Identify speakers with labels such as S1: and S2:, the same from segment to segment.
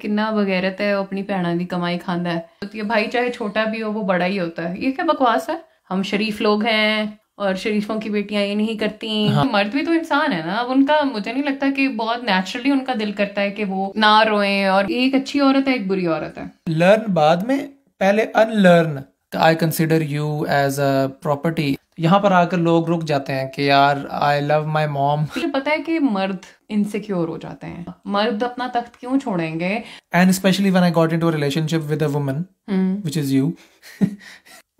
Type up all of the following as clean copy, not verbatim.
S1: किन्ना बगैरत है, अपनी भैणा दी कमाई खांदा है। भाई चाहे छोटा भी हो वो बड़ा ही होता है। ये क्या बकवास है? हम शरीफ लोग हैं और शरीफों की बेटियां ये नहीं करती। हाँ। मर्द भी तो इंसान है ना। अब उनका मुझे नहीं लगता कि बहुत नेचुरली उनका दिल करता है कि वो ना रोएं। और एक अच्छी औरत है, एक बुरी औरत है।
S2: लर्न बाद में, पहले unlearn. I consider you as a property. यहाँ पर आकर लोग रुक जाते हैं कि यार आई लव माई मॉम।
S1: मुझे पता है कि मर्द इनसिक्योर हो जाते हैं। मर्द अपना तख्त क्यों छोड़ेंगे?
S2: And specially when I got into a relationship with a woman which is you.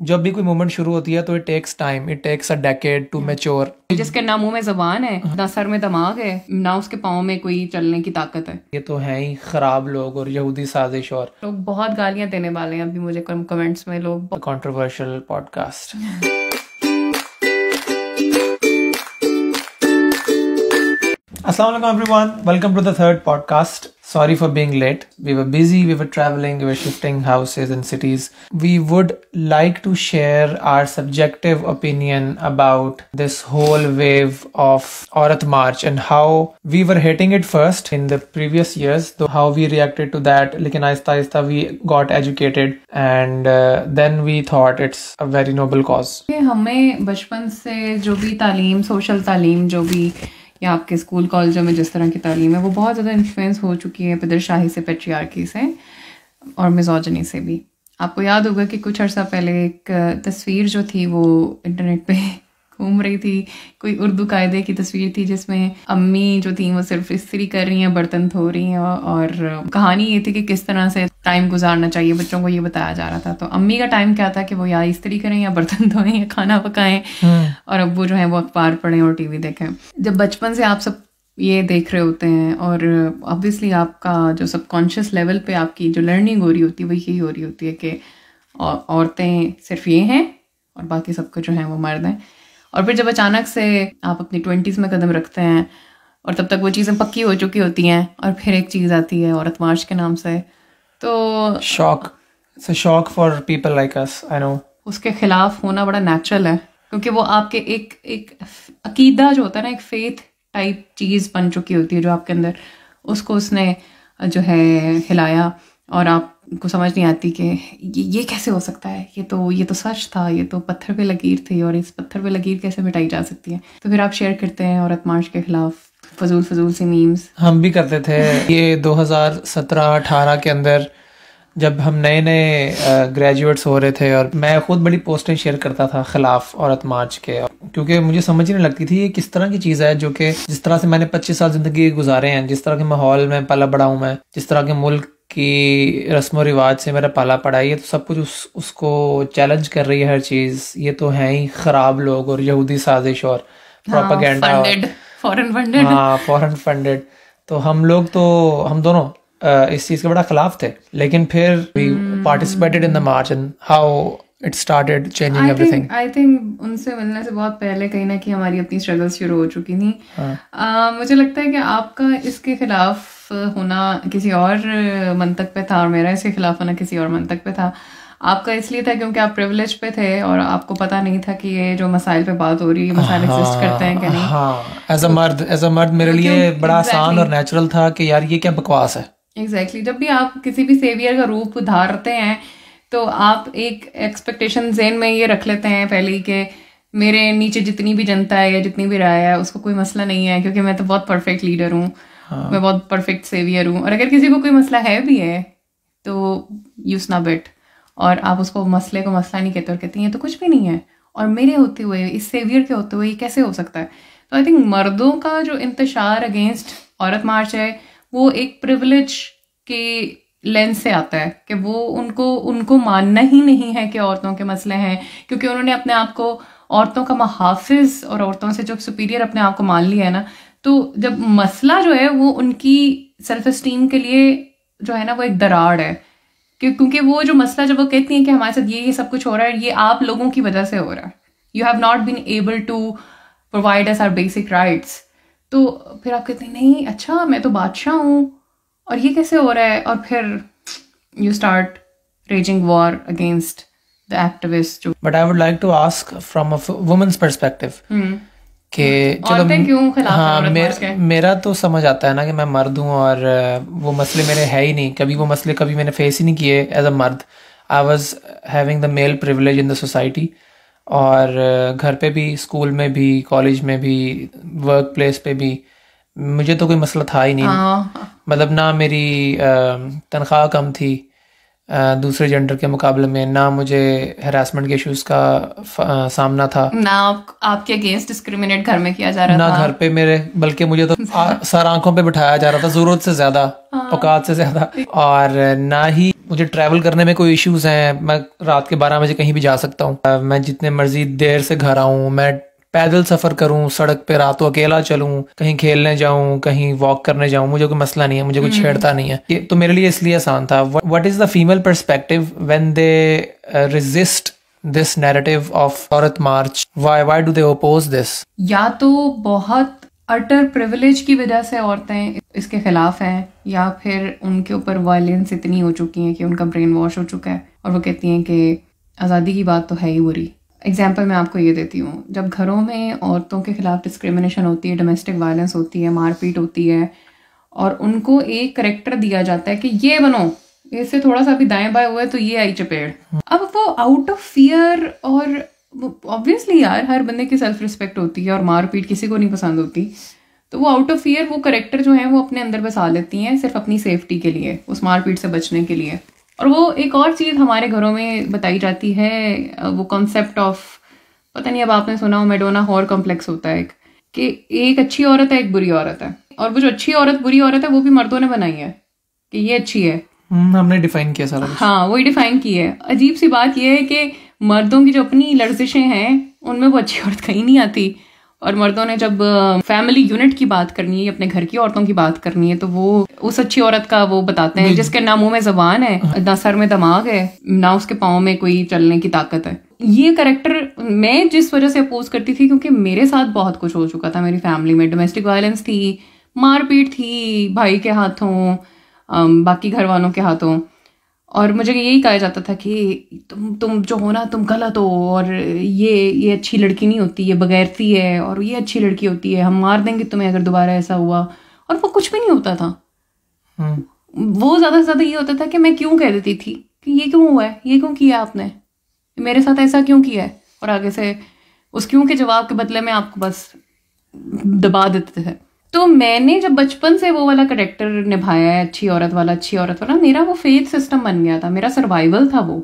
S2: जब भी कोई मूवमेंट शुरू होती है तो it takes time, it takes a decade to mature.
S1: जिसके ना मुंह में जबान है, ना सर में दिमाग है, ना उसके पाँव में कोई चलने की ताकत है।
S2: ये तो है ही खराब लोग और यहूदी साजिश। और
S1: लोग बहुत गालियां देने वाले हैं अभी मुझे कमेंट्स में। लोग
S2: controversial podcast. Assalamu alaikum everyone. Welcome to the third podcast. Sorry for being late. We were busy, we were traveling, we were shifting houses and cities. We would like to share our subjective opinion about this whole wave of Aurat March and how we were hating it first in the previous years, though how we reacted to that. Lekin aista aista we got educated and then we thought it's a very noble cause.
S1: हमें बचपन से जो भी तालीम, social तालीम जो भी या आपके स्कूल कॉलेजों में जिस तरह की तालीम है वो बहुत ज़्यादा इन्फ्लुएंस हो चुकी है पदरशाही से, पेट्रियार्की से और मिज़ोजिनी से भी। आपको याद होगा कि कुछ अर्सा पहले एक तस्वीर जो थी वो इंटरनेट पे घूम रही थी। कोई उर्दू कायदे की तस्वीर थी जिसमें अम्मी जो थी वो सिर्फ इस्त्री कर रही हैं, बर्तन धो रही हैं और कहानी ये थी कि किस तरह से टाइम गुजारना चाहिए। बच्चों को ये बताया जा रहा था। तो अम्मी का टाइम क्या था कि वो या इस्त्री करें या बर्तन धोएं या खाना पकाएं और अब्बू जो है वो अखबार पढ़ें और टीवी देखें। जब बचपन से आप सब ये देख रहे होते हैं और ऑब्वियसली आपका जो सबकॉन्शियस लेवल पे आपकी जो लर्निंग हो रही होती है वो यही हो रही होती है कि औरतें सिर्फ ये हैं और बाकी सबको जो है वो मर्द हैं। और फिर जब अचानक से आप अपनी 20s में कदम रखते हैं और तब तक वो चीज़ें पक्की हो चुकी होती हैं और फिर एक चीज़ आती है औरत मार्च के नाम से, तो
S2: shock. It's a shock for people like us. I know
S1: उसके खिलाफ होना बड़ा नेचुरल है क्योंकि वो आपके एक अकीदा जो होता है ना, एक फेथ टाइप चीज़ बन चुकी होती है जो आपके अंदर, उसको उसने जो है हिलाया और आपको समझ नहीं आती कि ये कैसे हो सकता है। ये तो सच था, ये तो पत्थर पे लकीर थी और इस पत्थर पे लकीर कैसे मिटाई जा सकती है। तो फिर आप शेयर करते हैं औरत मार्च के खिलाफ फजूल सी मीम्स।
S2: हम भी करते थे ये 2017-18 के अंदर जब हम नए ग्रेजुएट्स हो रहे थे और मैं खुद बड़ी पोस्टें शेयर करता था खिलाफ औरत मार्च के, क्योंकि मुझे समझ ही नहीं लगती थी ये किस तरह की चीज़ है जो कि जिस तरह से मैंने 25 साल ज़िंदगी गुजारे हैं, जिस तरह के माहौल में पला बड़ा हूँ मैं, जिस तरह के मुल्क की रस्म व रिवाज से मेरा पाला पड़ा है, ये तो सब कुछ उसको चैलेंज कर रही है हर चीज़। ये तो है ही ख़राब लोग और यहूदी साजिश और प्रोपेगेंडा, फॉरेन फंडेड। तो हम दोनों इस चीज़ के बड़ा खिलाफ थे, लेकिन फिर we participated in the march and how it started changing everything.
S1: I think उनसे मिलने से बहुत पहले कहीं ना कहीं हमारी अपनी स्ट्रगल्स शुरू हो चुकी थी। मुझे लगता है कि आपका इसके खिलाफ होना किसी और मंतक पे था और मेरा इसके खिलाफ होना किसी और मंतक पे था। आपका इसलिए था क्योंकि आप प्रिविलेज पे थे और आपको पता नहीं था कि ये जो मसाइल पे बात हो रही है मसाइल एग्जिस्ट करते हैं कि नहीं।
S2: हाँ, एज अ मर्द मेरे लिए बड़ा आसान और नेचुरल था कि यार ये क्या बकवास है।
S1: एग्जैक्टली जब भी आप किसी भी सेवियर का रूप धारते हैं तो आप एक एक्सपेक्टेशन ज़हन में ये रख लेते हैं पहले ही कि मेरे नीचे जितनी भी जनता है या जितनी भी राय है उसको कोई मसला नहीं है क्योंकि मैं तो बहुत परफेक्ट लीडर हूँ। मैं बहुत परफेक्ट सेवियर हूँ। और अगर किसी को कोई मसला है भी है तो यू स्नब इट और आप उसको मसले को मसला नहीं कहते और कहती हैं तो कुछ भी नहीं है और मेरे होते हुए, इस सेवियर के होते हुए ये कैसे हो सकता है। तो आई थिंक मर्दों का जो इंतशार अगेंस्ट औरत मार्च है वो एक प्रिविलेज के लेंस से आता है कि वो उनको मानना ही नहीं है कि औरतों के मसले हैं, क्योंकि उन्होंने अपने आप को औरतों का मुहाफिज और औरतों से जो सुपीरियर अपने आप को मान लिया है ना, तो जब मसला जो है वो उनकी सेल्फ एस्टीम के लिए जो है ना वो एक दरार है। क्योंकि वो जो मसला जब वो कहती हैं कि हमारे साथ ये सब कुछ हो रहा है, ये आप लोगों की वजह से हो रहा है, you have not been able to provide us our basic rights. तो फिर आप कहते हैं नहीं अच्छा मैं तो बादशाह हूँ और ये कैसे हो रहा है, और फिर you start raging war against the activist.
S2: But I would like to ask from a women's perspective, कि
S1: औरतें क्यों खिलाफ हैं
S2: हाँ
S1: औरत मार्च के?
S2: मेरा तो समझ आता है ना कि मैं मर्द हूँ और वो मसले मेरे है ही नहीं, कभी वो मसले कभी मैंने फेस ही नहीं किए एज अ मर्द। I was having the mail privilege in the society, और घर पे भी, स्कूल में भी, कॉलेज में भी, वर्क प्लेस पे भी मुझे तो कोई मसला था ही नहीं।
S1: हाँ,
S2: मतलब ना मेरी तनख्वाह कम थी दूसरे जेंडर के मुकाबले में, ना मुझे हरासमेंट के इश्यूज का सामना था,
S1: ना आपके अगेंस्ट डिस्क्रिमिनेट घर में किया जा रहा
S2: ना
S1: था।
S2: घर पे मेरे, बल्कि मुझे तो सर आंखों पे बिठाया जा रहा था जरूरत से ज्यादा, औकात से ज्यादा। और ना ही मुझे ट्रैवल करने में कोई इश्यूज हैं, मैं रात के 12 बजे कहीं भी जा सकता हूँ, मैं जितने मर्जी देर से घर आऊँ, मैं पैदल सफर करूँ, सड़क पे रातों अकेला चलूँ, कहीं खेलने जाऊँ, कहीं वॉक करने जाऊँ, मुझे कोई मसला नहीं है, मुझे कोई छेड़ता नहीं है। ये तो मेरे लिए इसलिए आसान था। What is the female perspective when they resist this narrative of Aurat march? Why do they oppose this?
S1: या तो बहुत अटर प्रिविलेज की वजह से औरतें इसके खिलाफ हैं, या फिर उनके ऊपर वायलेंस इतनी हो चुकी है कि उनका ब्रेन वॉश हो चुका है और वो कहती हैं कि आज़ादी की बात तो है ही बुरी। एग्जाम्पल मैं आपको ये देती हूँ, जब घरों में औरतों के खिलाफ डिस्क्रिमिनेशन होती है, डोमेस्टिक वायलेंस होती है, मारपीट होती है, और उनको एक करेक्टर दिया जाता है कि ये बनो, इससे थोड़ा सा भी दाएं बाएं हुआ है तो ये आई चपेड़। अब वो आउट ऑफ फियर, और ऑब्वियसली यार हर बंदे की सेल्फ रिस्पेक्ट होती है और मारपीट किसी को नहीं पसंद होती, तो वो आउट ऑफ फियर वो करेक्टर जो है वो अपने अंदर बसा लेती हैं सिर्फ अपनी सेफ्टी के लिए, उस मारपीट से बचने के लिए। और वो एक और चीज़ हमारे घरों में बताई जाती है, वो कॉन्सेप्ट ऑफ, पता नहीं अब आपने सुना हो, मेडोना हॉर कॉम्प्लेक्स होता है कि एक अच्छी औरत है, एक बुरी औरत है, और वो जो अच्छी औरत बुरी औरत है वो भी मर्दों ने बनाई है कि ये अच्छी है।
S2: हमने डिफाइन किया सारा कुछ।
S1: हाँ, वही डिफाइन की है। अजीब सी बात यह है कि मर्दों की जो अपनी लर्जिशें हैं उनमें वो अच्छी औरत कहीं नहीं आती, और मर्दों ने जब फैमिली यूनिट की बात करनी है, अपने घर की औरतों की बात करनी है, तो वो उस अच्छी औरत का वो बताते हैं जिसके ना मुंह में जबान है, ना सर में दिमाग है, ना उसके पाँव में कोई चलने की ताकत है। ये करेक्टर मैं जिस वजह से अपोज करती थी, क्योंकि मेरे साथ बहुत कुछ हो चुका था मेरी फैमिली में, डोमेस्टिक वायलेंस थी, मारपीट थी भाई के हाथों, बाकी घर वालों के हाथों, और मुझे यही कहा जाता था कि तुम जो हो ना तुम गलत हो, और ये अच्छी लड़की नहीं होती, ये बगैरती है, और ये अच्छी लड़की होती है, हम मार देंगे तुम्हें अगर दोबारा ऐसा हुआ। और वो कुछ भी नहीं होता था। वो ज़्यादा से ज़्यादा ये होता था कि मैं क्यों कह देती थी कि ये क्यों हुआ है, ये क्यों किया आपने, मेरे साथ ऐसा क्यों किया है, और आगे से उस क्यों के जवाब के बदले में आपको बस दबा देते थे। तो मैंने जब बचपन से वो वाला करेक्टर निभाया है, अच्छी औरत वाला, मेरा वो फेथ सिस्टम बन गया था, मेरा सर्वाइवल था वो।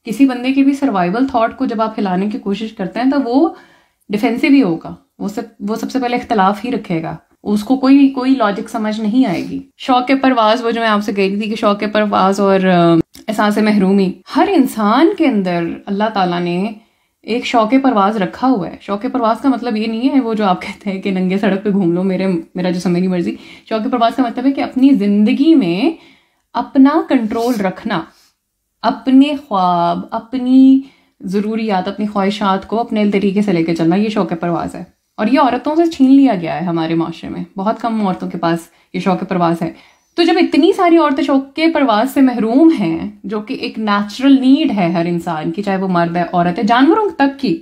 S1: किसी बंदे के भी सर्वाइवल थॉट को जब आप हिलाने की कोशिश करते हैं तो वो डिफेंसिव ही होगा, वो सबसे पहले इख्तलाफ ही रखेगा, उसको कोई लॉजिक समझ नहीं आएगी। शौक परवाज, वो जो मैं आपसे कह रही थी कि शौक परवाज और एहसास महरूमी, हर इंसान के अंदर अल्लाह ताला ने एक शौक परवाज रखा हुआ है। शौक परवाज का मतलब ये नहीं है वो जो आप कहते हैं कि नंगे सड़क पे घूम लो, मेरा जिसम मेरी मर्जी। शौक परवाज का मतलब है कि अपनी जिंदगी में अपना कंट्रोल रखना, अपने ख्वाब, अपनी ज़रूरियात, अपनी ख्वाहिशात को अपने तरीके से लेके चलना, ये शौक परवाज है। और ये औरतों से छीन लिया गया है हमारे माशरे में, बहुत कम औरतों के पास ये शौक परवाज है। तो जब इतनी सारी औरतें शौक परवाज से महरूम हैं, जो कि एक नेचुरल नीड है हर इंसान की, चाहे वो मर्द है औरत है, जानवरों तक की,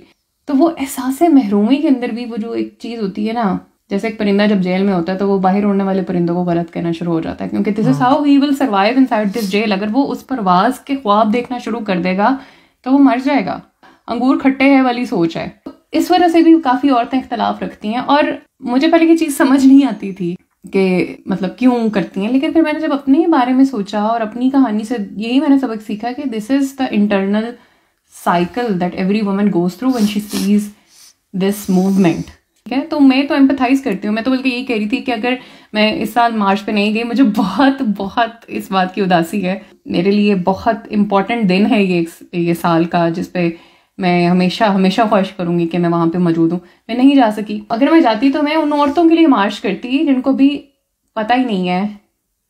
S1: तो वो एहसास महरूमी के अंदर भी वो जो एक चीज़ होती है ना, जैसे एक परिंदा जब जेल में होता है तो वो बाहर उड़ने वाले परिंदों को गलत कहना शुरू हो जाता है, क्योंकि this is how he will survive inside this jail. अगर वो उस परवाज के ख्वाब देखना शुरू कर देगा तो वो मर जाएगा। अंगूर खट्टे है वाली सोच है। इस वजह से भी काफ़ी औरतें इख्तलाफ रखती हैं, और मुझे पहले ये चीज़ समझ नहीं आती थी कि मतलब क्यों करती हैं, लेकिन फिर मैंने जब अपने बारे में सोचा और अपनी कहानी से यही मैंने सबक सीखा कि this is the internal cycle that every woman goes through when she sees this movement. ठीक है, तो मैं तो एम्पथाइज करती हूँ। मैं तो बल्कि यही कह रही थी कि अगर मैं इस साल मार्च पे नहीं गई, मुझे बहुत बहुत इस बात की उदासी है। मेरे लिए बहुत इंपॉर्टेंट दिन है ये साल का, जिसपे मैं हमेशा हमेशा ख्वाहिश करूंगी कि मैं वहाँ पे मौजूद हूँ। मैं नहीं जा सकी। अगर मैं जाती तो मैं उन औरतों के लिए मार्च करती जिनको भी पता ही नहीं है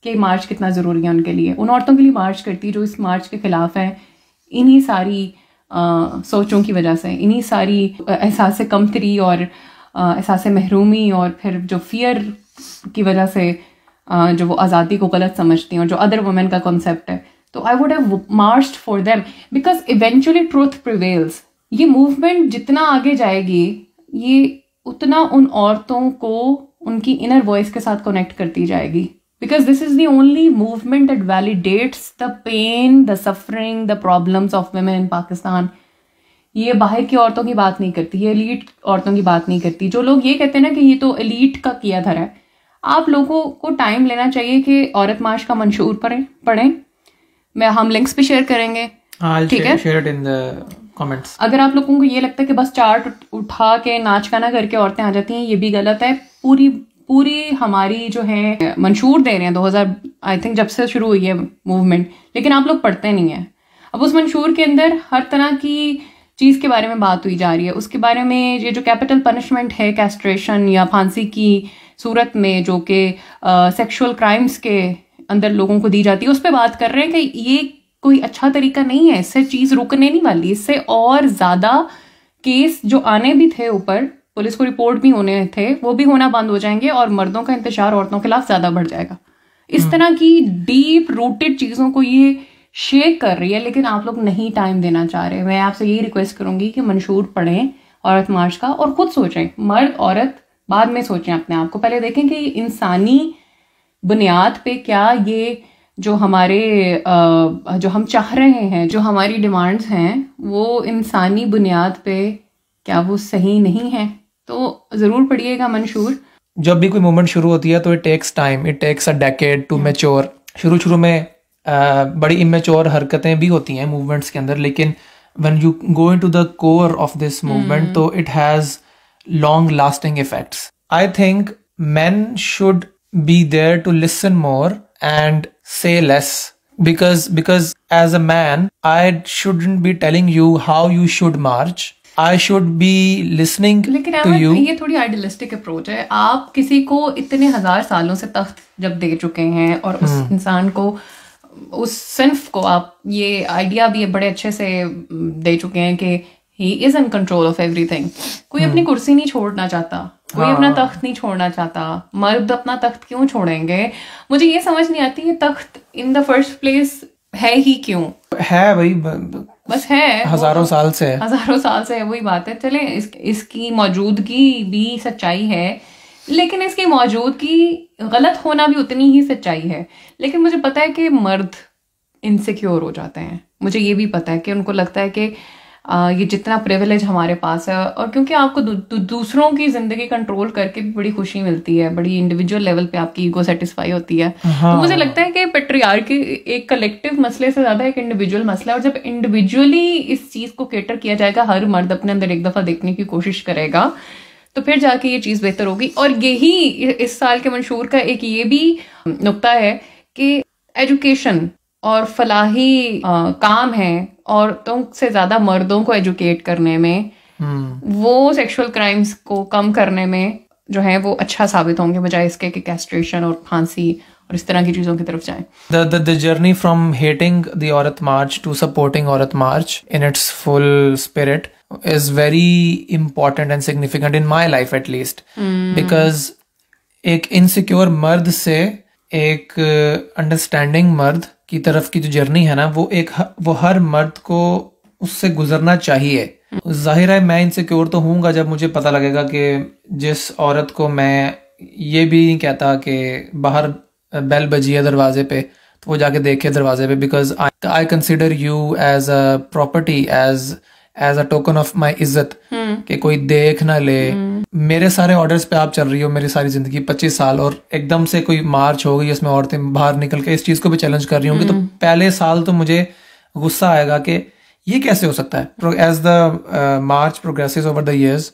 S1: कि मार्च कितना ज़रूरी है उनके लिए। उन औरतों के लिए मार्च करती जो इस मार्च के ख़िलाफ़ हैं, इन्हीं सारी सोचों की वजह से, इन्हीं सारी एहसास कमतरी और एहसास महरूमी, और फिर जो फियर की वजह से जो वो आज़ादी को गलत समझती हैं, और जो अदर वुमेन का कॉन्सेप्ट है। तो I would have marched for them because eventually truth prevails. ये मूवमेंट जितना आगे जाएगी, ये उतना उन औरतों को उनकी इनर वॉइस के साथ कनेक्ट करती जाएगी, because this is the only movement that validates the pain, the suffering, the problems of women in Pakistan. ये बाहर की औरतों की बात नहीं करती, ये एलीट औरतों की बात नहीं करती। जो लोग ये कहते हैं ना कि ये तो एलीट का किया धरा है, आप लोगों को टाइम लेना चाहिए कि औरत मार्च का मंशूर पढ़ें। हम लिंक्स भी शेयर करेंगे, ठीक है,
S2: share it in the comments.
S1: अगर आप लोगों को ये लगता है कि बस चार्ट उठा के नाच गाना करके औरतें आ जाती हैं, ये भी गलत है। पूरी हमारी जो है मंशूर दे रहे हैं 2000 आई थिंक जब से शुरू हुई है मूवमेंट, लेकिन आप लोग पढ़ते नहीं है। अब उस मंशूर के अंदर हर तरह की चीज़ के बारे में बात हुई जा रही है। उसके बारे में ये जो कैपिटल पनिशमेंट है कैस्ट्रेशन या फांसी की सूरत में, जो कि सेक्सुअल क्राइम्स के अंदर लोगों को दी जाती है, उस पर बात कर रहे हैं कि ये कोई अच्छा तरीका नहीं है, इससे चीज़ रुकने नहीं वाली, इससे और ज़्यादा केस जो आने भी थे ऊपर, पुलिस को रिपोर्ट भी होने थे, वो भी होना बंद हो जाएंगे और मर्दों का इंतशार औरतों के खिलाफ ज़्यादा बढ़ जाएगा। इस तरह की डीप रूटेड चीज़ों को ये शेक कर रही है, लेकिन आप लोग नहीं टाइम देना चाह रहे। मैं आपसे यही रिक्वेस्ट करूंगी कि मंशूर पढ़ें औरत मार्च का और खुद सोचें, मर्द औरत बाद में सोचें अपने आप को, पहले देखें कि इंसानी बुनियाद पे क्या ये जो हमारे जो हम चाह रहे हैं, जो हमारी डिमांड्स हैं, वो इंसानी बुनियाद पे क्या वो सही नहीं है। तो ज़रूर पढ़िएगा मंशूर।
S2: जब भी कोई मूवमेंट शुरू होती है तो it takes time, it takes a decade to mature. शुरू में बड़ी इमेच्योर हरकतें भी होती हैं मूवमेंट्स के अंदर, लेकिन when you go into the core of this movement तो it has long lasting effects. I think men should be there to listen more and say less, because as a man I shouldn't be telling you how you should march. I should be listening to you.
S1: ये थोड़ी idealistic approach है। आप किसी को इतने हजार सालों से तख्त जब दे चुके हैं और उस इंसान को, उस सिन्फ को आप ये आइडिया भी बड़े अच्छे से दे चुके हैं कि he is in control of everything. कोई अपनी कुर्सी नहीं छोड़ना चाहता, कोई अपना तख्त नहीं छोड़ना चाहता। मर्द अपना तख्त क्यों छोड़ेंगे? मुझे ये समझ नहीं आती, ये तख्त इन द फर्स्ट प्लेस है ही क्यों?
S2: है भाई,
S1: बस है,
S2: हजारों साल से
S1: है, वही बात है। चले इसकी मौजूदगी भी सच्चाई है, लेकिन इसकी मौजूदगी गलत होना भी उतनी ही सच्चाई है। लेकिन मुझे पता है कि मर्द इनसिक्योर हो जाते हैं, मुझे ये भी पता है कि उनको लगता है कि ये जितना प्रिविलेज हमारे पास है, और क्योंकि आपको दूसरों की जिंदगी कंट्रोल करके भी बड़ी खुशी मिलती है, बड़ी इंडिविजुअल लेवल पे आपकी ईगो सेटिस्फाई होती है। तो मुझे लगता है कि पेट्रियार्की एक कलेक्टिव मसले से ज्यादा एक इंडिविजुअल मसला है, और जब इंडिविजुअली इस चीज को केटर किया जाएगा, हर मर्द अपने अंदर एक दफा देखने की कोशिश करेगा, तो फिर जाके ये चीज बेहतर होगी। और यही इस साल के मंशूर का एक ये भी नुक्ता है कि एजुकेशन और फलाही काम है औरतों से ज्यादा मर्दों को एजुकेट करने में, वो सेक्सुअल क्राइम्स को कम करने में जो है वो अच्छा साबित होंगे, बजाय इसके कि कैस्ट्रेशन और फांसी और इस तरह की चीजों की तरफ जाएं।
S2: The journey from hating the Aurat March to supporting Aurat March in its full spirit is very important and significant in my life at least, because एक insecure मर्द से एक अंडरस्टैंडिंग मर्द की तरफ की जो जर्नी है ना, वो हर मर्द को उससे गुजरना चाहिए। जाहिर है मैं इनसिक्योर तो हूँगा जब मुझे पता लगेगा कि जिस औरत को मैं ये भी नहीं कहता कि बाहर बेल बजी है दरवाजे पे तो वो जाके देखे दरवाजे पे, because I consider you as a property, as a token of my इज्जत, कि कोई देख ना ले। मेरे सारे ऑर्डर्स पे आप चल रही हो मेरी सारी जिंदगी 25 साल, और एकदम से कोई मार्च हो गई इसमें औरतें बाहर निकल के इस चीज को भी चैलेंज कर रही होंगी, तो पहले साल तो मुझे गुस्सा आएगा कि ये कैसे हो सकता है। As the march progresses over the years,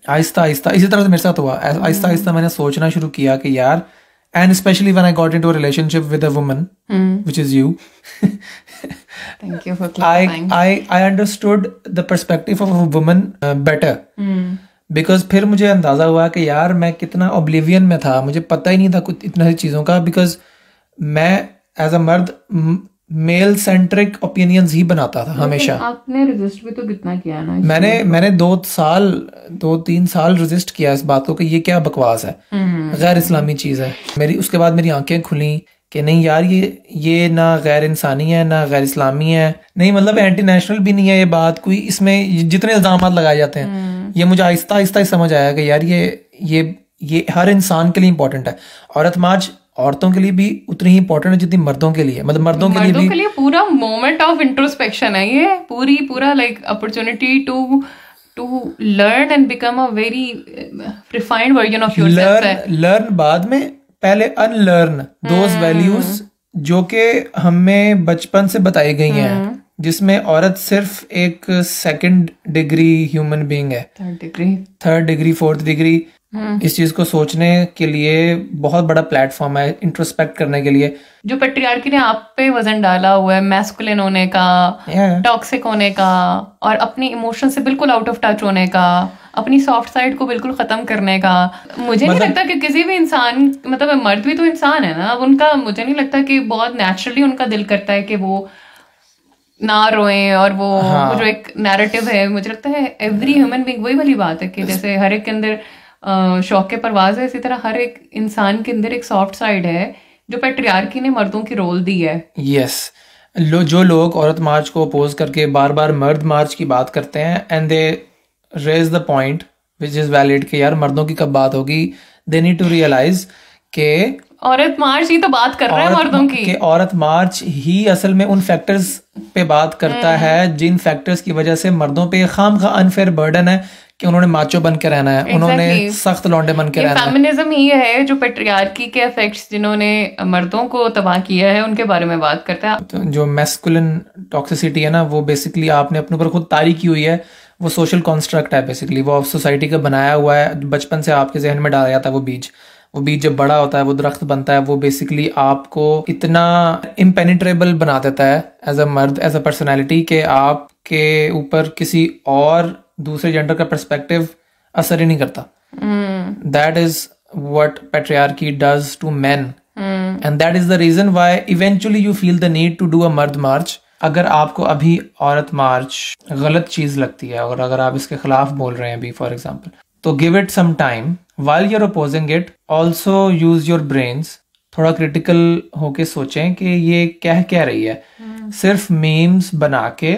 S2: आहिस्ता आहिस्ता, इसी तरह से मेरे साथ हुआ, आहिस्ता आहिस्ता मैंने सोचना शुरू किया कि यार, and especially when I got into a relationship with a woman, which is you.
S1: Thank you for clarifying.
S2: I understood the perspective of a woman better. Because फिर मुझे अंदाजा हुआ कि यार मैं कितना oblivion में था, मुझे पता ही नहीं था कुछ इतना सी चीज़ों का, because मैं as a मर्द मेल सेंट्रिक ओपिनियंस ही बनाता था हमेशा।
S1: आपने रेजिस्ट भी तो कितना किया ना?
S2: मैंने 2-3 साल रेजिस्ट किया इस बात को कि ये क्या बकवास है, गैर इस्लामी चीज है मेरी। उसके बाद मेरी आंखें खुली कि नहीं यार, ये ना गैर इंसानी है ना गैर इस्लामी है, नहीं मतलब एंटी नेशनल भी नहीं है ये बात कोई, इसमें जितने इल्जाम लगाए जाते हैं ये मुझे आहिस्ता आहिस्ता ही समझ आया कि यार ये हर इंसान के लिए इंपॉर्टेंट है। औरत मार्च औरतों के लिए भी उतनी ही इंपॉर्टेंट है जितनी मर्दों के लिए, मतलब मर्दों के लिए
S1: पूरा मोमेंट ऑफ इंट्रोस्पेक्शन है ये, पूरा like opportunity to learn and become a very refined version of yourself है।
S2: लर्न बाद में, पहले अनलर्न दोज वैल्यूज जो कि हमें बचपन से बताई गई हैं, जिसमें औरत सिर्फ एक सेकंड डिग्री ह्यूमन बीइंग है, थर्ड डिग्री फोर्थ डिग्री। इस चीज को सोचने के लिए बहुत बड़ा प्लेटफॉर्म है, इंट्रोस्पेक्ट करने के लिए।
S1: जो पेट्रियार्की ने आप पे वजन डाला हुआ है, मैस्कुलिन होने का, टॉक्सिक होने का, और अपनी इमोशन से बिल्कुल आउट ऑफ टच होने का, अपनी सॉफ्ट साइड को बिल्कुल खत्म करने का। मुझे नहीं लगता कि किसी भी इंसान, मतलब मर्द भी तो इंसान है ना, अब उनका मुझे नहीं लगता कि बहुत नेचुरली उनका दिल करता है कि वो ना रोए, और वो जो एक नैरेटिव है, मुझे लगता है एवरी ह्यूमन बीइंग, वही वाली बात है कि जैसे हर एक के अंदर शौक के परवाज है, इसी तरह हर एक इंसान के अंदर एक सॉफ्ट साइड है जो पेट्रियार्की ने मर्दों की रोल दी है।
S2: यस, जो लोग औरत मार्च को अपोज करके बार बार मर्द मार्च की बात करते हैं, and they raise the point which is valid कि यार मर्दों की कब बात होगी, दे नीड टू रियलाइज के
S1: औरत मार्च ही तो बात कर रहा है मर्दों की, कि
S2: औरत मार्च ही असल में उन फैक्टर्स पे बात करता है जिन फैक्टर्स की वजह से मर्दों पे खामखा अनफेयर बर्डन है कि उन्होंने माचो बन के रहना है, उन्होंने सख्त लौंडे बन के रहना है।
S1: फेमिनिज्म ही है जो पेट्रियार्की के इफेक्ट्स जिन्होंने मर्दों को तबाह किया है उनके बारे में बात करता है।
S2: तो जो मैस्कुलिन टॉक्सिसिटी है ना, वो बेसिकली आपने अपने ऊपर खुद तारी की हुई है, वो सोशल कॉन्स्ट्रक्ट है बेसिकली, वो सोसाइटी का बनाया हुआ है, बचपन से आपके जहन में डाला जाता है। वो बीज जब बड़ा होता है वो दरख्त बनता है, वो बेसिकली आपको इतना इम्पेनिट्रेबल बना देता है एज अ मर्द, एज अ पर्सनैलिटी, कि आपके ऊपर किसी और दूसरे जेंडर का पर्सपेक्टिव असर ही नहीं करता। That is what patriarchy does to men, and that is the reason why eventually you feel the need to do a मर्द मार्च। अगर आपको अभी औरत मार्च गलत चीज लगती है और अगर आप इसके खिलाफ बोल रहे हैं अभी फॉर एग्जाम्पल, तो give it some time, while you're opposing it also use your brains, थोड़ा क्रिटिकल होके सोचें कि ये क्या रही है। सिर्फ मीम्स बना के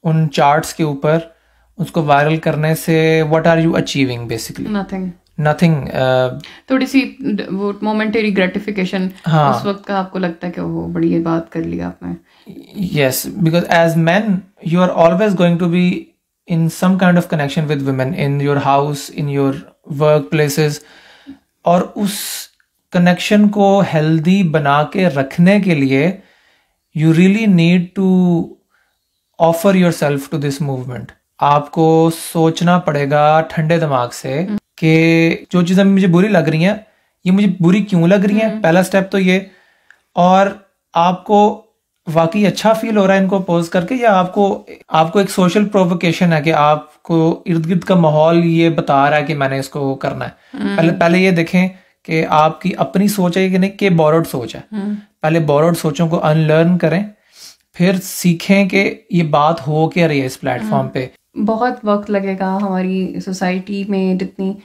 S2: उन चार्ट्स के ऊपर उसको वायरल करने से what are you achieving basically? nothing
S1: थोड़ी सी वो मोमेंटरी ग्रेटिफिकेशन उस वक्त का आपको लगता है कि वो बड़ी ये बात कर लिया आपने।
S2: yes, because as men you are always going to be in some kind of connection with women in your house, in your work places, और उस कनेक्शन को हेल्दी बना के रखने के लिए you really need to offer yourself to this movement। आपको सोचना पड़ेगा ठंडे दिमाग से कि जो चीज़ें मुझे बुरी लग रही हैं ये मुझे बुरी क्यों लग रही हैं, पहला स्टेप तो ये। और आपको वाकई अच्छा फील हो रहा है इनको अपोज करके, या आपको एक सोशल प्रोवोकेशन है कि आपको इर्द गिर्द का माहौल ये बता रहा है कि मैंने इसको करना है। पहले ये देखें कि आपकी अपनी सोच है कि नहीं, कि बोरोड सोच है। पहले बोरोड सोचों को अनलर्न करें, फिर सीखें कि ये बात हो क्या रही है इस प्लेटफॉर्म पे।
S1: बहुत वक्त लगेगा हमारी सोसाइटी में जितनी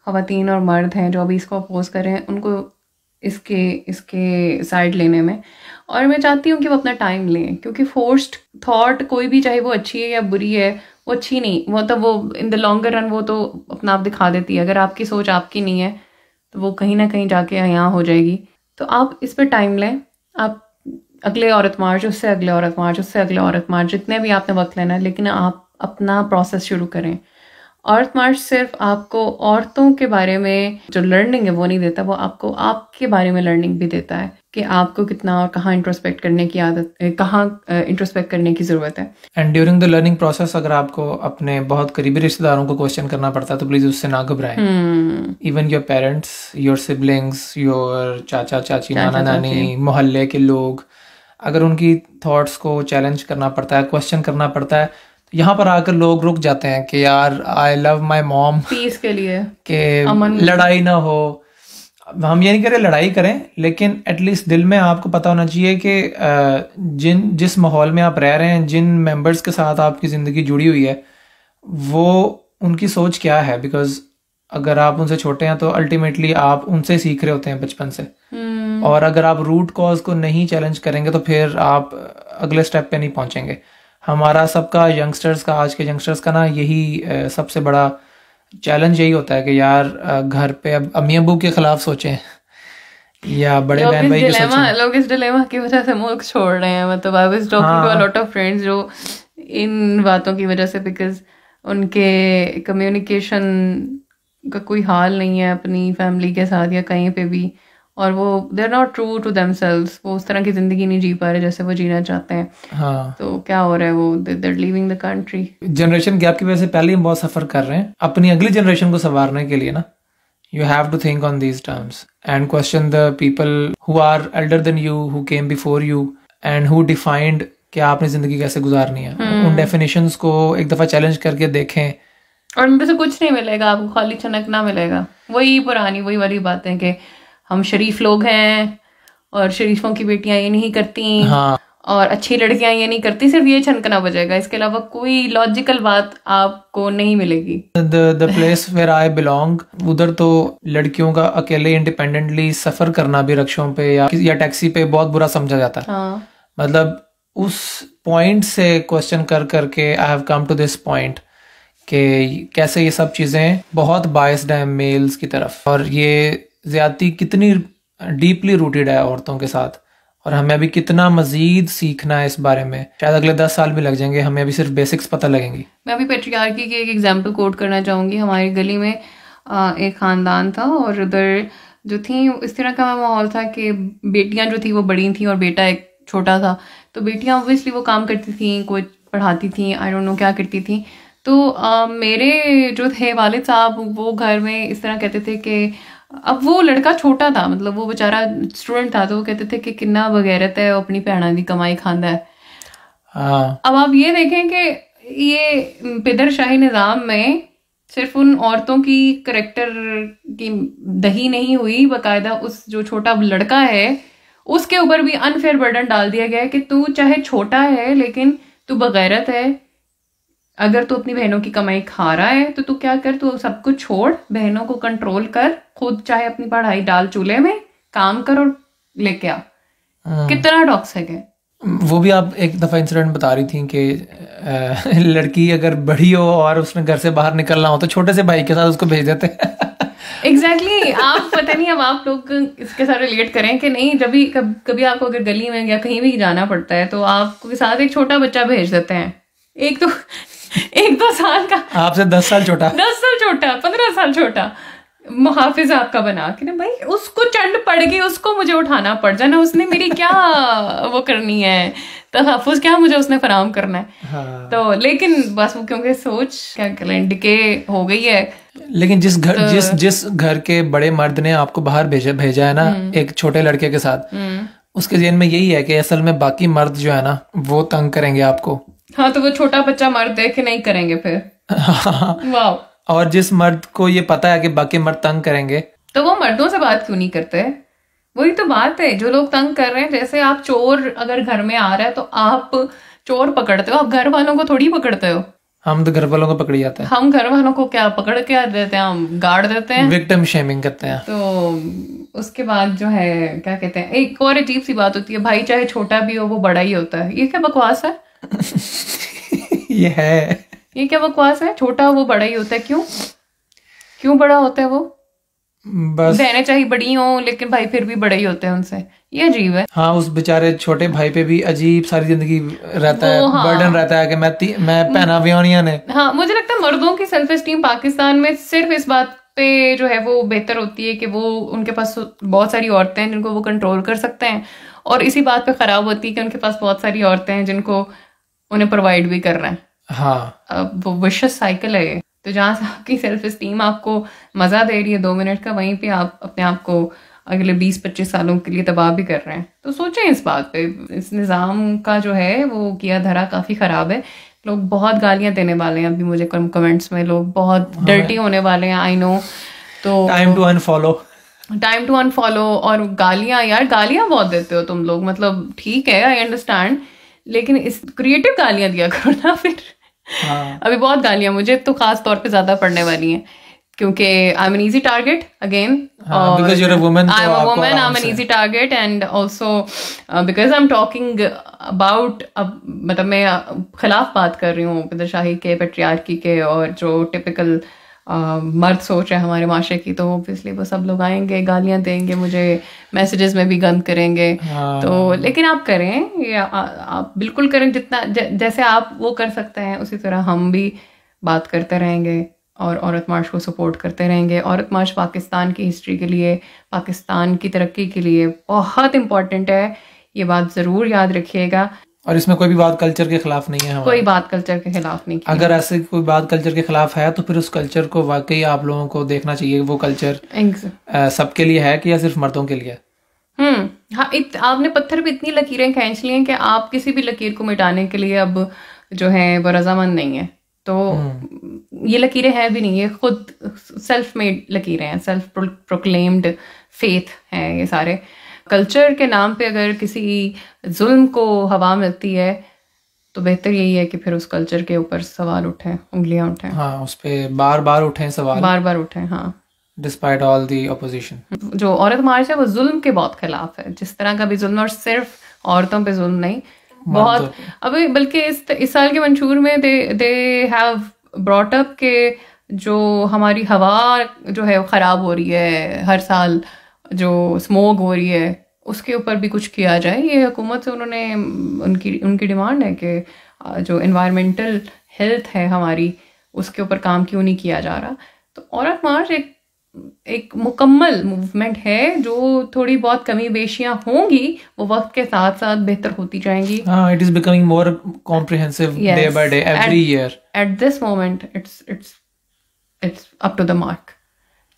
S1: खवातीन और मर्द हैं जो अभी इसको अपोज कर रहे हैं उनको इसके साइड लेने में, और मैं चाहती हूँ कि वो अपना टाइम लें, क्योंकि फोर्स्ड थॉट कोई भी, चाहे वो अच्छी है या बुरी है, वो अच्छी नहीं, वो तो वो इन द लॉन्गर रन वो तो अपना आप दिखा देती है। अगर आपकी सोच आपकी नहीं है तो वो कहीं ना कहीं जाके यहाँ हो जाएगी। तो आप इस पर टाइम लें, आप अगले औरत मार्च, उससे अगले औरत मार्च, उससे अगले औरत मार्च, जितने भी आपने वक्त लेना है, लेकिन आप अपना प्रोसेस शुरू करें। औरत मार्च सिर्फ आपको औरतों के बारे में जो लर्निंग है वो नहीं देता, वो आपको आपके बारे में लर्निंग भी देता है कि आपको कितना और कहाँ इंट्रोस्पेक्ट करने की आदत, कहाँ इंट्रोस्पेक्ट करने की ज़रूरत है।
S2: And during the learning process अगर आपको अपने बहुत करीबी रिश्तेदारों को क्वेश्चन करना पड़ता है तो प्लीज़ उससे ना घबराएं। Even your parents, your siblings, your चाचा चाची, नाना नानी, मोहल्ले के लोग, अगर उनकी थॉट्स को चैलेंज करना पड़ता है, क्वेश्चन करना पड़ता है, यहाँ पर आकर लोग रुक जाते हैं कि यार I love my mom,
S1: peace के लिए,
S2: कि लड़ाई ना हो। हम ये नहीं कह रहे लड़ाई करें, लेकिन एटलीस्ट दिल में आपको पता होना चाहिए कि जिस माहौल में आप रह रहे हैं, जिन मेंबर्स के साथ आपकी ज़िंदगी जुड़ी हुई है, वो उनकी सोच क्या है। बिकॉज अगर आप उनसे छोटे हैं तो अल्टीमेटली आप उनसे सीख रहे होते हैं बचपन से, और अगर आप रूट कॉज को नहीं चैलेंज करेंगे तो फिर आप अगले स्टेप पे नहीं पहुंचेंगे। हमारा सबका यंगस्टर्स का, आज के यंगस्टर्स का ना, यही सबसे बड़ा चैलेंज यही होता है कि यार घर पे अब अम्मी अब्बू के खिलाफ सोचें या बड़े बहन भाई के सोचें।
S1: लोग इस डिलेमा की वजह से मुल्क छोड़ रहे हैं। मतलब I was talking to a lot of friends जो इन बातों की वजह से, बिकॉज उनके कम्युनिकेशन का कोई हाल नहीं है अपनी फैमिली के साथ या कहीं पे भी, और वो they are not true to themselves, वो उस तरह की जिंदगी नहीं जी पा रहे जैसे वो जीना चाहते हैं।
S2: हाँ,
S1: तो क्या हो रहा है, वो they are leaving the country.
S2: Generation gap की वजह से पहले ही हम बहुत सफर कर रहे हैं अपनी अगली जनरेशन को संवारने के लिए ना। You have to think on these terms and question the people who are elder than you, who came before you and who defined कि आपने जिंदगी कैसे गुजारनी है। उन definitions को एक दफा चैलेंज करके देखें।
S1: और उनमें से कुछ नहीं मिलेगा आपको, खाली छनक ना मिलेगा। वही पुरानी वही वाली बातें कि हम शरीफ लोग हैं और शरीफों की बेटियां ये नहीं करती,
S2: हाँ,
S1: और अच्छी लड़कियां ये नहीं करती, सिर्फ ये छनकना बजेगा। इसके अलावा कोई लॉजिकल बात आपको नहीं मिलेगी।
S2: the place where I belong, उधर तो लड़कियों का अकेले इंडिपेंडेंटली सफर करना भी रिक्शों पे या टैक्सी पे बहुत बुरा समझा जाता है।
S1: हाँ।
S2: मतलब उस पॉइंट से क्वेश्चन कर करके I have come to this point कि कैसे ये सब चीजें बहुत बायस्ड है मेल्स की तरफ, और ये ज्यादती कितनी डीपली रूटेड है औरतों के साथ, और हमें अभी कितना मजीद सीखना है इस बारे में। शायद अगले 10 साल भी लग जाएंगे, हमें अभी सिर्फ बेसिक्स पता लगेंगी।
S1: मैं अभी पेट्रियार्की की एक एग्जाम्पल कोट करना चाहूँगी। हमारी गली में एक ख़ानदान था, और उधर जो थी इस तरह का माहौल था कि बेटियां जो थी वो बड़ी थी और बेटा एक छोटा था। तो बेटियां ऑब्वियसली वो काम करती थी, कोई पढ़ाती थी, आई डोंट नो क्या करती थी। तो मेरे जो थे वालिद साहब वो घर में इस तरह कहते थे कि अब वो लड़का छोटा था, मतलब वो बेचारा स्टूडेंट था, तो वो कहते थे कि किन्ना बगैरत है, अपनी भैणा की कमाई खांदा है।
S2: हाँ।
S1: अब आप ये देखें कि ये पिदरशाही निज़ाम में सिर्फ उन औरतों की करेक्टर की दही नहीं हुई, बाकायदा उस जो छोटा लड़का है उसके ऊपर भी अनफेयर बर्डन डाल दिया गया है कि तू चाहे छोटा है लेकिन तू बगैरत है। अगर तू अपनी बहनों की कमाई खा रहा है तो तू क्या कर, तू सब कुछ छोड़, बहनों को कंट्रोल कर, खुद चाहे अपनी पढ़ाई डाल चूल्हे में, काम कर और लेके आ। कितना टॉक्सिक है।
S2: वो भी आप एक दफा इंसिडेंट बता रही थी कि लड़की अगर बड़ी हो और उसने घर से बाहर निकलना हो तो छोटे से भाई के साथ उसको भेज देते हैं।
S1: एग्जैक्टली आप पता नहीं अब आप लोग इसके साथ रिलेट करें कि नहीं। जब भी कभी आपको अगर गली में या कहीं भी जाना पड़ता है तो आपके साथ एक छोटा बच्चा भेज देते हैं, एक दो साल का,
S2: आपसे 10 साल छोटा,
S1: 10 साल छोटा, 15 साल छोटा, मुहाफिज आपका बना के ना भाई उसको चंड पड़ गई, उसको मुझे उठाना पड़ जाना, उसने मेरी क्या वो करनी है, तहफ़्फ़ुज़ क्या मुझे उसने फराहम करना है।
S2: हाँ।
S1: तो लेकिन बस वो क्योंकि सोच क्या करें डिके हो गई है।
S2: लेकिन जिस घर के बड़े मर्द ने आपको बाहर भेजा है ना एक छोटे लड़के के साथ, उसके ज़हन में यही है कि असल में बाकी मर्द जो है ना वो तंग करेंगे आपको।
S1: हाँ, तो वो छोटा बच्चा मर्द देख के नहीं करेंगे फिर। वाह।
S2: और जिस मर्द को ये पता है कि बाकी मर्द तंग करेंगे
S1: तो वो मर्दों से बात क्यों नहीं करते? वही तो बात है, जो लोग तंग कर रहे हैं। जैसे आप चोर अगर घर में आ रहा है तो आप चोर पकड़ते हो, आप घर वालों को थोड़ी पकड़ते हो।
S2: हम तो घर वालों को पकड़ जाते हैं।
S1: हम घर वालों को क्या पकड़ के देते हैं, हम गाड़ देते हैं,
S2: विक्टिम शेमिंग करते हैं।
S1: तो उसके बाद जो है क्या कहते हैं, एक और अजीब सी बात होती है, भाई चाहे छोटा भी हो वो बड़ा ही होता है। ये क्या बकवास है? ये क्या बकवास है? छोटा वो बड़ा ही होता है, क्यों बड़ा होता है वो? बस बहनें चाहे बड़ी हो लेकिन भाई फिर भी बड़े ही होते हैं उनसे, ये अजीब है।
S2: हाँ, उस बेचारे छोटे भाई पे भी अजीब सारी जिंदगी रहता है,
S1: हाँ,
S2: बर्डन रहता है कि मैं पहना व्योनिया ने।
S1: हाँ, मुझे लगता है मर्दों की सेल्फ एस्टीम पाकिस्तान में सिर्फ इस बात पे जो है वो बेहतर होती है कि वो उनके पास बहुत सारी औरतें हैं जिनको वो कंट्रोल कर सकते हैं, और इसी बात पे खराब होती है कि उनके पास बहुत सारी औरतें हैं जिनको उन्हें प्रोवाइड भी कर रहे हैं।
S2: हाँ,
S1: वो विशियस साइकिल है ये। तो जहाँ से आपकी सेल्फ एस्टीम आपको मजा दे रही है 2 मिनट का, वहीं पे आप अपने आप को अगले 20-25 सालों के लिए तबाह भी कर रहे हैं। तो सोचें इस बात पे। इस निज़ाम का जो है वो किया धरा काफी खराब है। लोग बहुत गालियां देने वाले हैं अभी मुझे कमेंट्स में, लोग बहुत डर्टी होने वाले हैं, आई नो। तो
S2: टाइम टू अनफॉलो। और गालियां बहुत देते हो तुम लोग, मतलब ठीक है, आई अंडरस्टैंड, लेकिन इस क्रिएटिव गालियां दिया करो ना फिर। हाँ। अभी बहुत गालियां मुझे तो खास तौर पे ज्यादा पड़ने वाली हैं क्योंकि I am an easy target again, because you're a woman,
S1: I am a woman, I am an easy target, and also because I am talking about, मतलब मैं खिलाफ बात कर रही हूँ पिदरशाही के, पेट्रियार्की के, और जो टिपिकल मर्द सोच है हमारे माशरे की, तो ऑब्वियसली वो सब लोग आएंगे, गालियां देंगे मुझे, मैसेजेस में भी गंद करेंगे। तो लेकिन आप करें, या आप बिल्कुल करें, जितना जैसे आप वो कर सकते हैं उसी तरह हम भी बात करते रहेंगे और औरत मार्च को सपोर्ट करते रहेंगे। औरत मार्च पाकिस्तान की हिस्ट्री के लिए, पाकिस्तान की तरक्की के लिए बहुत इम्पोर्टेंट है, ये बात ज़रूर याद रखिएगा।
S2: और इसमें कोई भी बात कल्चर के खिलाफ नहीं है हमारे।
S1: कोई बात कल्चर के खिलाफ नहीं की।
S2: अगर ऐसे कोई बात कल्चर के खिलाफ है तो फिर उस कल्चर को वाकई आप लोगों को देखना चाहिए, वो कल्चर सबके लिए है कि या सिर्फ मर्दों के लिए।
S1: हाँ, आपने पत्थर पे इतनी लकीरें खींच ली हैं कि आप किसी भी लकीर को मिटाने के लिए अब जो है वो रजामंद नहीं है। तो ये लकीरें हैं भी नहीं, ये खुद सेल्फ मेड लकीरें हैं, सेल्फ प्रोक्लेम्ड फेथ हैं ये सारे। कल्चर के नाम पे अगर किसी जुल्म को हवा मिलती है तो बेहतर यही है कि फिर उस कल्चर के ऊपर सवाल उठें, उंगलियां उठें।
S2: हाँ, उस पे बार बार उठें सवाल,
S1: बार बार उठें। हाँ,
S2: डिस्पाइट ऑल दी अपोजिशन।
S1: जो औरत मार्च है वो जुल्म के बहुत खिलाफ है, जिस तरह का भी जुल्म, और सिर्फ औरतों पे जुल्म नहीं, बहुत। अभी बल्कि इस साल के मंशूर में दे हैव ब्रॉट अप के जो हमारी हवा जो है वो ख़राब हो रही है, हर साल जो स्मोक हो रही है उसके ऊपर भी कुछ किया जाए। ये हुकूमत से उन्होंने उनकी डिमांड है कि जो एनवायरमेंटल हेल्थ है हमारी उसके ऊपर काम क्यों नहीं किया जा रहा। तो औरत मार्च एक मुकम्मल मूवमेंट है, जो थोड़ी बहुत कमी बेशियां होंगी वो वक्त के साथ साथ बेहतर होती जाएंगी।
S2: हाँ, it is becoming more comprehensive day by day, every year.
S1: At this moment it's up to the mark.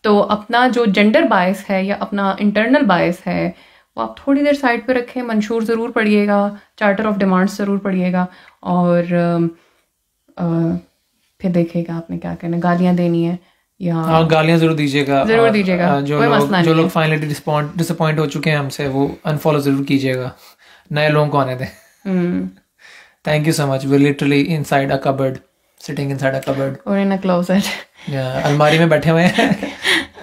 S1: तो अपना जो जेंडर बायस है या अपना इंटरनल बायस है वो आप थोड़ी देर साइड पे रखें, मंशूर ज़रूर पढ़िएगा, चार्टर ऑफ डिमांड्स ज़रूर पढ़िएगा, और फिर देखिएगा आपने क्या करना, गालियाँ देनी है या
S2: हाँ, गालियाँ ज़रूर दीजिएगा,
S1: ज़रूर दीजिएगा।
S2: जो लोग फाइनली डिसअपॉइंट हो चुके हैं हमसे वो अनफॉलो ज़रूर कीजिएगा, नए लोगों को आने दें। Thank you so much. We literally inside a cupboard, sitting inside a cupboard
S1: और इन अ क्लोजेट,
S2: अलमारी में बैठे हुए हैं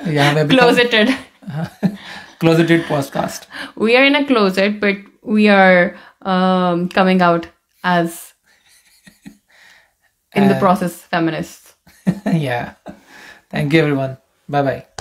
S2: यहाँ पे।
S1: Closeted
S2: closeted podcast.
S1: We are in a closet, but we are coming out as in the process feminists.
S2: Yeah. Thank you everyone. Bye bye.